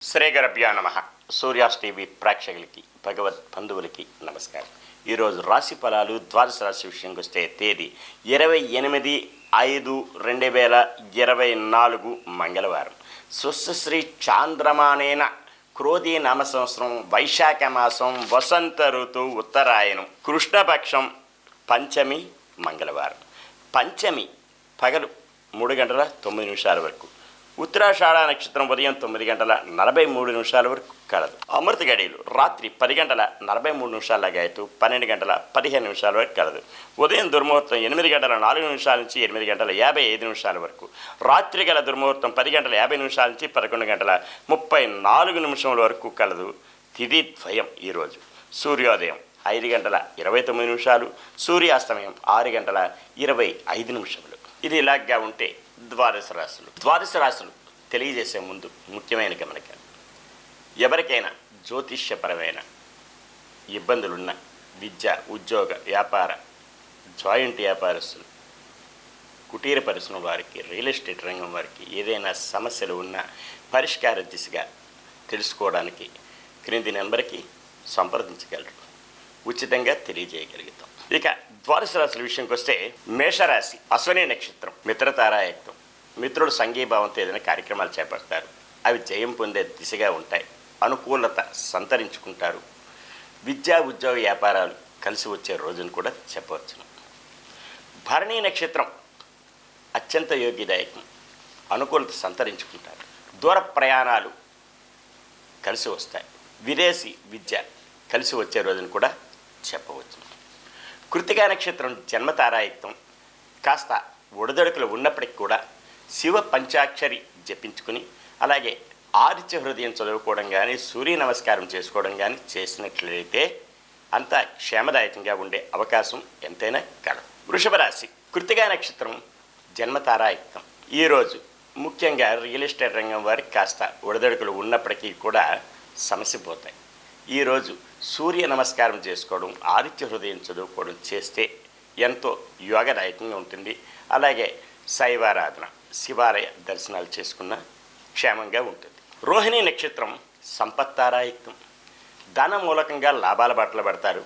శ్రీగరభ్యా నమ. సూర్యాస్ టీవీ ప్రేక్షకులకి భగవద్ బంధువులకి నమస్కారం. ఈరోజు రాశి ఫలాలు ద్వాదశ రాశి విషయంకి వస్తే తేదీ 28/5/2024 మంగళవారం. స్వస్తిశ్రీ చాంద్రమానేన క్రోధీ నామ సంవత్సరం వైశాఖ మాసం వసంత ఋతువు ఉత్తరాయణం కృష్ణపక్షం పంచమి మంగళవారం. పంచమి పగలు 3:09 వరకు, ఉత్తరాషాఢ నక్షత్రం ఉదయం 9:43 వరకు కలదు. అమృత గడియలు రాత్రి 10:43 లగాయతూ 12:15 వరకు కలదు. ఉదయం దుర్ముహూర్తం 8:04 నుంచి 8:55 వరకు. రాత్రి గల దుర్ముహూర్తం 10:50 నుంచి 11:34 వరకు కలదు. తిథి ద్వయం ఈరోజు. సూర్యోదయం 5:29, సూర్యాస్తమయం 6:25. ఇది ఇలాగా ఉంటే ద్వాదశ రాశులు తెలియజేసే ముందు ముఖ్యమైన గమనిక. ఎవరికైనా జ్యోతిష్యపరమైన ఇబ్బందులున్న విద్య, ఉద్యోగ, వ్యాపార, జాయింట్ వ్యాపారస్తులు, కుటీర పరిశ్రమ వారికి, రియల్ ఎస్టేట్ రంగం వారికి ఏదైనా సమస్యలు ఉన్నా పరిష్కార దిశగా తెలుసుకోవడానికి క్రింది నెంబర్కి సంప్రదించగలరు. ఉచితంగా తెలియజేయగలుగుతాం. ఇక ద్వాదశ రాశుల విషయంకి వస్తే మేషరాశి అశ్వని నక్షత్రం మిత్రతారాయుక్తం. మిత్రుడు సంఘీభావంతో ఏదైనా కార్యక్రమాలు చేపడతారు. అవి జయం పొందే దిశగా ఉంటాయి. అనుకూలత సంతరించుకుంటారు. విద్యా, ఉద్యోగ, వ్యాపారాలు కలిసి వచ్చే రోజును కూడా చెప్పవచ్చును. భరణీ నక్షత్రం అత్యంత యోగ్యదాయకం. అనుకూలత సంతరించుకుంటారు. దూర ప్రయాణాలు కలిసి వస్తాయి. విదేశీ విద్య కలిసి వచ్చే రోజును కూడా చెప్పవచ్చు. కృతికా నక్షత్రం జన్మతారాయుక్తం. కాస్త ఒడిదొడుకులు ఉన్నప్పటికీ కూడా శివ పంచాక్షరి జపించుకుని, అలాగే ఆదిత్య హృదయం చదువుకోవడం కానీ, సూర్య నమస్కారం చేసుకోవడం కానీ చేసినట్లయితే అంతా క్షేమదాయకంగా ఉండే అవకాశం ఎంతైనా కలదు. వృషభ రాశి కృతికా నక్షత్రం జన్మతారాయుక్తం. ఈరోజు ముఖ్యంగా రియల్ ఎస్టేట్ రంగం వారికి కాస్త ఒడిదొడుకులు ఉన్నప్పటికీ కూడా సమస్య పోతాయి. ఈరోజు సూర్య నమస్కారం చేసుకోవడం, ఆదిత్య హృదయం చదువుకోవడం చేస్తే ఎంతో యోగదాయకంగా ఉంటుంది. అలాగే శైవారాధన, శివాలయ దర్శనాలు చేసుకున్న క్షేమంగా ఉంటుంది. రోహిణి నక్షత్రం సంపత్తారాయుక్తం. ధన మూలకంగా లాభాల బాటలో పడతారు.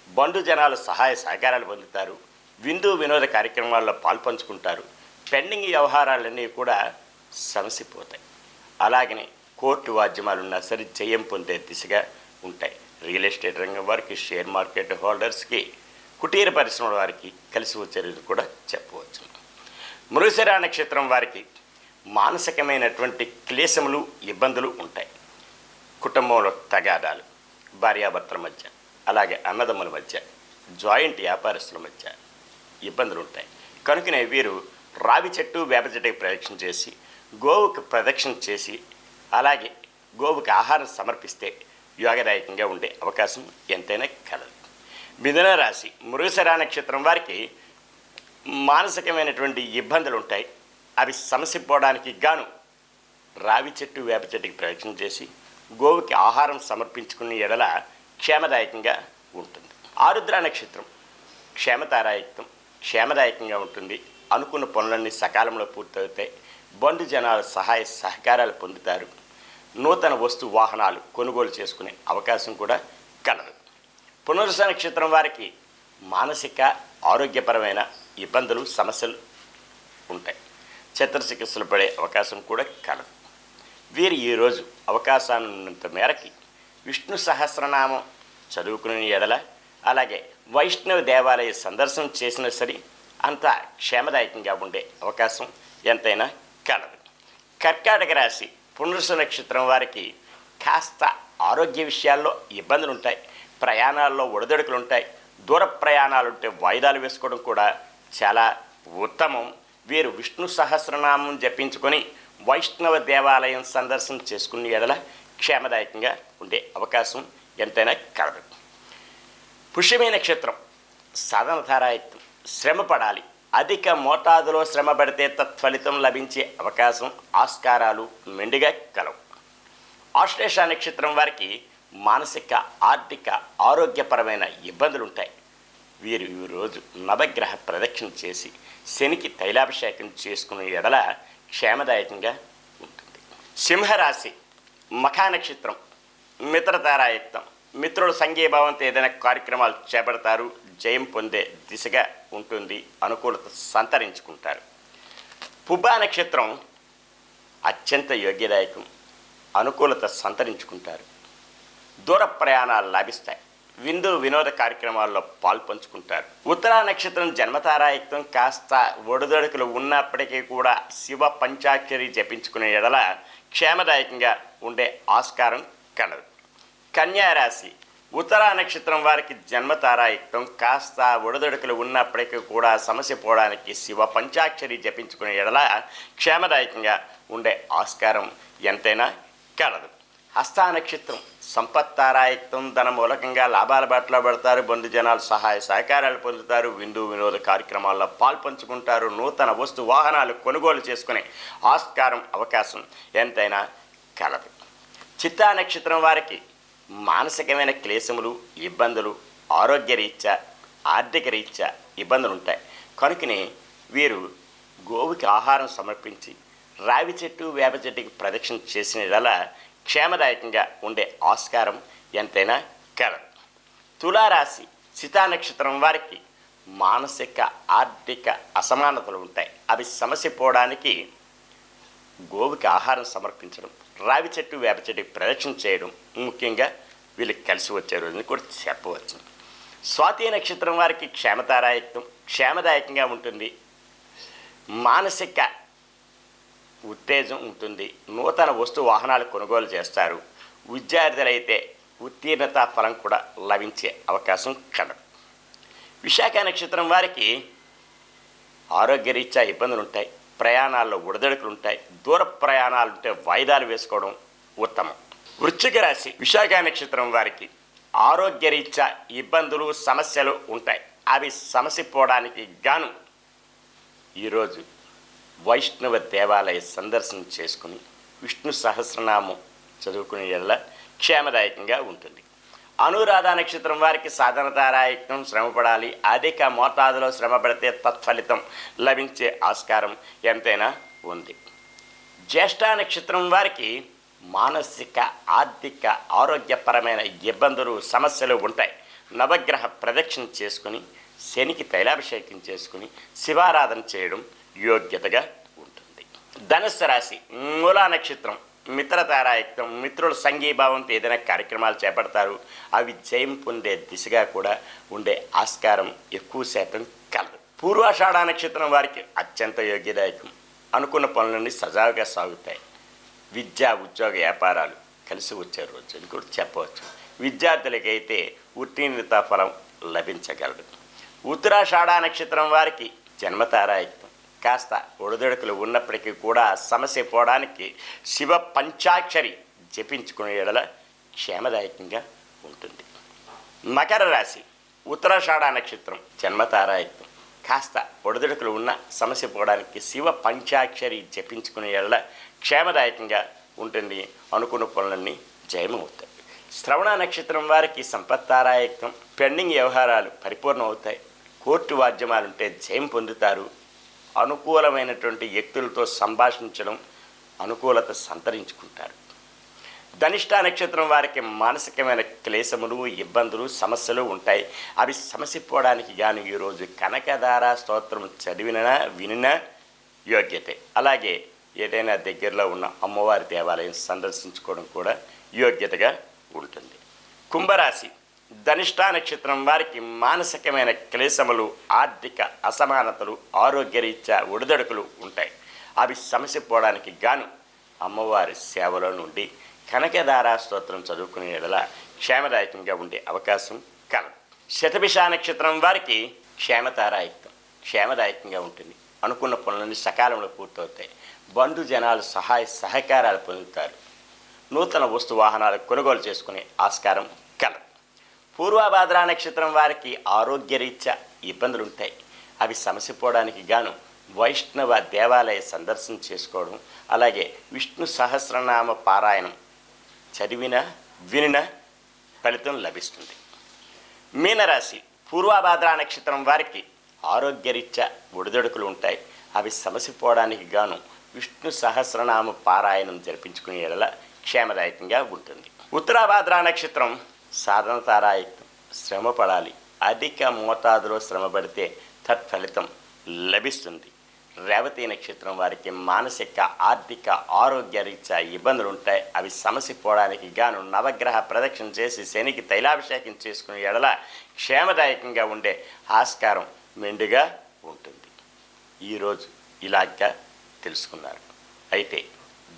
బంధు జనాల సహాయ సహకారాలు పొందుతారు. విందు వినోద కార్యక్రమాల్లో పాల్పంచుకుంటారు. పెండింగ్ వ్యవహారాలన్నీ కూడా సమసిపోతాయి. అలాగనే కోర్టు వాద్యమాలున్నా సరే జయం పొందే దిశగా ఉంటాయి. రియల్ ఎస్టేట్ రంగం వారికి, షేర్ మార్కెట్ హోల్డర్స్కి, కుటీర పరిశ్రమల వారికి కలిసి వచ్చేది కూడా చెప్పవచ్చు. మృగశిర నక్షత్రం వారికి మానసికమైనటువంటి క్లేశములు, ఇబ్బందులు ఉంటాయి. కుటుంబంలో తగాదాలు, భార్యాభర్తల మధ్య, అలాగే అన్నదమ్ముల మధ్య, జాయింట్ వ్యాపారస్తుల మధ్య ఇబ్బందులు ఉంటాయి. కనుకనే వీరు రావి చెట్టు, వేప చెట్టుకి ప్రదక్షిణ చేసి, గోవుకు ప్రదక్షిణ చేసి, అలాగే గోవుకి ఆహారం సమర్పిస్తే యోగదాయకంగా ఉండే అవకాశం ఎంతైనా కలదు. మిథున రాశి మృగశిర నక్షత్రం వారికి మానసికమైనటువంటి ఇబ్బందులు ఉంటాయి. అవి సమసిపోవడానికి గాను రావి చెట్టు, వేప చెట్టుకి ప్రదక్షిణ చేసి గోవుకి ఆహారం సమర్పించుకునే ఎడల క్షేమదాయకంగా ఉంటుంది. ఆరుద్ర నక్షత్రం క్షేమతారాయుక్తం. క్షేమదాయకంగా ఉంటుంది. అనుకున్న పనులన్నీ సకాలంలో పూర్తవుతాయి. బంధు జనాల సహాయ సహకారాలు పొందుతారు. నూతన వస్తు వాహనాలు కొనుగోలు చేసుకునే అవకాశం కూడా కలదు. పునరుస నక్షత్రం వారికి మానసిక ఆరోగ్యపరమైన ఇబ్బందులు, సమస్యలు ఉంటాయి. చిత్రచికిత్సలు పడే అవకాశం కూడా కలదు. వీరు ఈరోజు అవకాశాన్నంత మేరకి విష్ణు సహస్రనామం చదువుకునే ఎడల, అలాగే వైష్ణవ దేవాలయ సందర్శనం చేసినా సరే అంతా క్షేమదాయకంగా ఉండే అవకాశం ఎంతైనా కలదు. కర్కాటక రాశి పునరుస నక్షత్రం వారికి కాస్త ఆరోగ్య విషయాల్లో ఇబ్బందులు ఉంటాయి. ప్రయాణాల్లో ఒడిదొడుకులు ఉంటాయి. దూర ప్రయాణాలు ఉంటే వాయిదాలు వేసుకోవడం కూడా చాలా ఉత్తమం. వీరు విష్ణు సహస్రనామం జపించుకొని వైష్ణవ దేవాలయం సందర్శన చేసుకునే ఎడల క్షేమదాయకంగా ఉండే అవకాశం ఎంతైనా కలదు. పుష్యమి నక్షత్రం సాధనధారాయుక్తం. శ్రమ పడాలి. అధిక మోతాదులో శ్రమ పడితే తత్ఫలితం లభించే అవకాశం, ఆస్కారాలు మెండుగా కలవు. ఆశ్లేష నక్షత్రం వారికి మానసిక, ఆర్థిక, ఆరోగ్యపరమైన ఇబ్బందులు ఉంటాయి. వీరు ఈరోజు నవగ్రహ ప్రదక్షిణ చేసి శనికి తైలాభిషేకం చేసుకునే ఎడల క్షేమదాయకంగా ఉంటుంది. సింహరాశి మఖా నక్షత్రం మిత్రతారాయుక్తం. మిత్రుల సంఘీభావంతో ఏదైనా కార్యక్రమాలు చేపడతారు, జయం పొందే దిశగా ఉంటుంది, అనుకూలత సంతరించుకుంటారు. పుబ్బా నక్షత్రం అత్యంత యోగ్యదాయకం, అనుకూలత సంతరించుకుంటారు. దూర ప్రయాణాలు లాభిస్తాయి, విందు వినోద కార్యక్రమాల్లో పాల్పంచుకుంటారు. ఉత్తరా నక్షత్రం జన్మతారాయుక్తం, కాస్త ఒడిదొడుకులు ఉన్నప్పటికీ కూడా శివ పంచాక్షరి జపించుకునే ఎడల క్షేమదాయకంగా ఉండే ఆస్కారం కలదు. కన్యారాశి ఉత్తరా నక్షత్రం వారికి జన్మతారాయుక్తం, కాస్త ఒడిదొడుకులు ఉన్నప్పటికీ కూడా సమస్య పోవడానికి శివ పంచాక్షరి జపించుకునే ఎడల క్షేమదాయకంగా ఉండే ఆస్కారం ఎంతైనా కలదు. హస్తా నక్షత్రం సంపత్తారాయుక్తం, ధన మూలకంగా లాభాల బాటలో పడతారు, బంధుజనాలు సహాయ సహకారాలు పొందుతారు, విందు వినోద కార్యక్రమాల్లో పాల్పంచుకుంటారు, నూతన వస్తు వాహనాలు కొనుగోలు చేసుకునే ఆస్కారం అవకాశం ఎంతైనా కలదు. చిత్తా నక్షత్రం వారికి మానసికమైన క్లేశములు, ఇబ్బందులు, ఆరోగ్యరీత్యా ఆర్థిక రీత్యా ఇబ్బందులు ఉంటాయి. కనుకనే వీరు గోవుకి ఆహారం సమర్పించి రావి చెట్టు వేప చెట్టుకి ప్రదక్షిణ చేసిన క్షేమదాయకంగా ఉండే ఆస్కారం ఎంతైనా కలదు. తులారాశి చితా నక్షత్రం వారికి మానసిక ఆర్థిక అసమానతలు ఉంటాయి. అవి సమస్య పోవడానికి గోవుకి ఆహారం సమర్పించడం, రావి చెట్టు వేప చెట్టుకి ప్రదక్షిణ చేయడం ముఖ్యంగా వీళ్ళకి కలిసి వచ్చే రోజుని కూడా చెప్పవచ్చు. స్వాతి నక్షత్రం వారికి క్షేమతారాయుక్తం, క్షేమదాయకంగా ఉంటుంది, మానసిక ఉత్తేజం ఉంటుంది, నూతన వస్తు వాహనాలు కొనుగోలు చేస్తారు. విద్యార్థులైతే ఉత్తీర్ణత ఫలం కూడా లభించే అవకాశం కలదు. విశాఖ నక్షత్రం వారికి ఆరోగ్యరీత్యా ఇబ్బందులు ఉంటాయి, ప్రయాణాల్లో ఒడిదొడుకులు ఉంటాయి, దూర ప్రయాణాలు ఉంటే వాయిదాలు వేసుకోవడం ఉత్తమం. వృశ్చిక రాశి విశాఖ నక్షత్రం వారికి ఆరోగ్యరీత్యా ఇబ్బందులు సమస్యలు ఉంటాయి. అవి సమస్య పోవడానికి గాను ఈరోజు వైష్ణవ దేవాలయ సందర్శన చేసుకుని విష్ణు సహస్రనామం చదువుకునే ఎడల క్షేమదాయకంగా ఉంటుంది. అనురాధ నక్షత్రం వారికి సాధనతారాయుక్తం, శ్రమపడాలి, అధిక మోతాదులో శ్రమ పడితే తత్ఫలితం లభించే ఆస్కారం ఎంతైనా ఉంది. జ్యేష్ఠ నక్షత్రం వారికి మానసిక ఆర్థిక ఆరోగ్యపరమైన ఇబ్బందులు సమస్యలు ఉంటాయి. నవగ్రహ ప్రదక్షిణ చేసుకుని శనికి తైలాభిషేకం చేసుకుని శివారాధన చేయడం యోగ్యతగా ఉంటుంది. ధనుస్సు రాశి మూలా నక్షత్రం మిత్రతారాయుక్తం, మిత్రుల సంఘీభావంతో ఏదైనా కార్యక్రమాలు చేపడతారు, అవి జయం పొందే దిశగా కూడా ఉండే ఆస్కారం ఎక్కువ శాతం కలదు. పూర్వాషాఢ నక్షత్రం వారికి అత్యంత యోగ్యదాయకం, అనుకున్న పనులన్నీ సజావుగా సాగుతాయి. విద్యా ఉద్యోగ వ్యాపారాలు కలిసి వచ్చే రోజు అని కూడా చెప్పవచ్చు. విద్యార్థులకైతే ఉత్తీర్ణత ఫలం లభించగలదు. ఉత్తరాషాఢ నక్షత్రం వారికి జన్మతారాయుక్తం, కాస్త ఒడిదొడుకులు ఉన్నప్పటికీ కూడా సమస్య పోవడానికి శివ పంచాక్షరి జపించుకునే ఎడల క్షేమదాయకంగా ఉంటుంది. మకర రాశి ఉత్తరాషాఢ నక్షత్రం జన్మతారాయుక్తం, కాస్త ఒడిదొడుకులు ఉన్న సమస్య పోవడానికి శివ పంచాక్షరి జపించుకునే ఎడల క్షేమదాయకంగా ఉంటుంది, అనుకున్న పనులన్నీ జయమవుతాయి. శ్రవణ నక్షత్రం వారికి సంపత్తారాయుక్తం, పెండింగ్ వ్యవహారాలు పరిపూర్ణం అవుతాయి, కోర్టు వాద్యమాలుంటే జయం పొందుతారు, అనుకూలమైనటువంటి వ్యక్తులతో సంభాషించడం అనుకూలత సంతరించుకుంటారు. ధనిష్ట నక్షత్రం వారికి మానసికమైన క్లేశములు, ఇబ్బందులు, సమస్యలు ఉంటాయి. అవి సమస్య పోవడానికి గాను ఈరోజు కనకధార స్తోత్రం చదివినా వినినా యోగ్యతే. అలాగే ఏదైనా దగ్గరలో ఉన్న అమ్మవారి దేవాలయం సందర్శించుకోవడం కూడా యోగ్యతగా ఉంటుంది. కుంభరాశి ధనిష్ట నక్షత్రం వారికి మానసికమైన క్లేశములు, ఆర్థిక అసమానతలు, ఆరోగ్యరీత్యా ఒడిదొడుకులు ఉంటాయి. అవి సమస్య పోవడానికి గాను అమ్మవారి సేవలో నుండి కనకధారా స్తోత్రం చదువుకునే ఎడల క్షేమదాయకంగా ఉండే అవకాశం కలదు. శతభిష నక్షత్రం వారికి క్షేమతారాయుక్తం, క్షేమదాయకంగా ఉంటుంది, అనుకున్న పనులన్నీ సకాలంలో పూర్తవుతాయి, బంధు జనాలు సహాయ సహకారాలు పొందుతారు, నూతన వస్తు వాహనాలు కొనుగోలు చేసుకునే ఆస్కారం కలదు. పూర్వభాద్ర నక్షత్రం వారికి ఆరోగ్యరీత్యా ఇబ్బందులు ఉంటాయి. అవి సమస్య పోవడానికి గాను వైష్ణవ దేవాలయ సందర్శన చేసుకోవడం, అలాగే విష్ణు సహస్రనామ పారాయణం చదివిన వినిన ఫలితం లభిస్తుంది. మీనరాశి పూర్వభాద్ర నక్షత్రం వారికి ఆరోగ్యరీత్యా ఒడిదొడుకులు ఉంటాయి. అవి సమస్య పోవడానికి గాను విష్ణు సహస్రనామ పారాయణం జరిపించుకునే ఎడల క్షేమదాయకంగా ఉంటుంది. ఉత్తరాభాద్ర నక్షత్రం సాధన తారాయుక్తం. శ్రమ పడాలి, అధిక మోతాదులో శ్రమ పడితే తత్ఫలితం లభిస్తుంది. రేవతి నక్షత్రం వారికి మానసిక, ఆర్థిక, ఆరోగ్య రీత్యా ఇబ్బందులు ఉంటాయి. అవి సమసిపోవడానికి గాను నవగ్రహ ప్రదక్షిణ చేసి శనికి తైలాభిషేకం చేసుకునే ఎడల క్షేమదాయకంగా ఉండే ఆస్కారం మెండుగా ఉంటుంది. ఈరోజు ఇలాగా తెలుసుకున్నారు. అయితే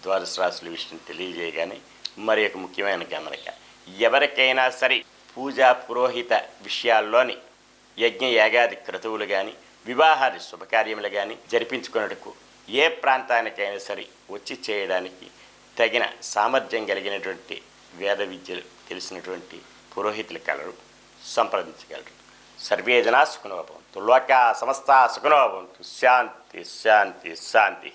ద్వాదశ రాశుల విషయం తెలియజేయగానే మరి ఒక ముఖ్యమైన గమనిక, ఎవరికైనా సరే పూజా పురోహిత విషయాల్లోని యజ్ఞ యాగాది క్రతువులు కానీ, వివాహాది శుభకార్యములు కానీ జరిపించుకున్నట్టుకు ఏ ప్రాంతానికైనా సరే వచ్చి చేయడానికి తగిన సామర్థ్యం కలిగినటువంటి వేద విద్యలు తెలిసినటువంటి పురోహితుల కలరు, సంప్రదించగలరు. సర్వే జనా సుఖినో భవంతు, లోకా సమస్తా సుఖినో భవంతు. శాంతి శాంతి శాంతి.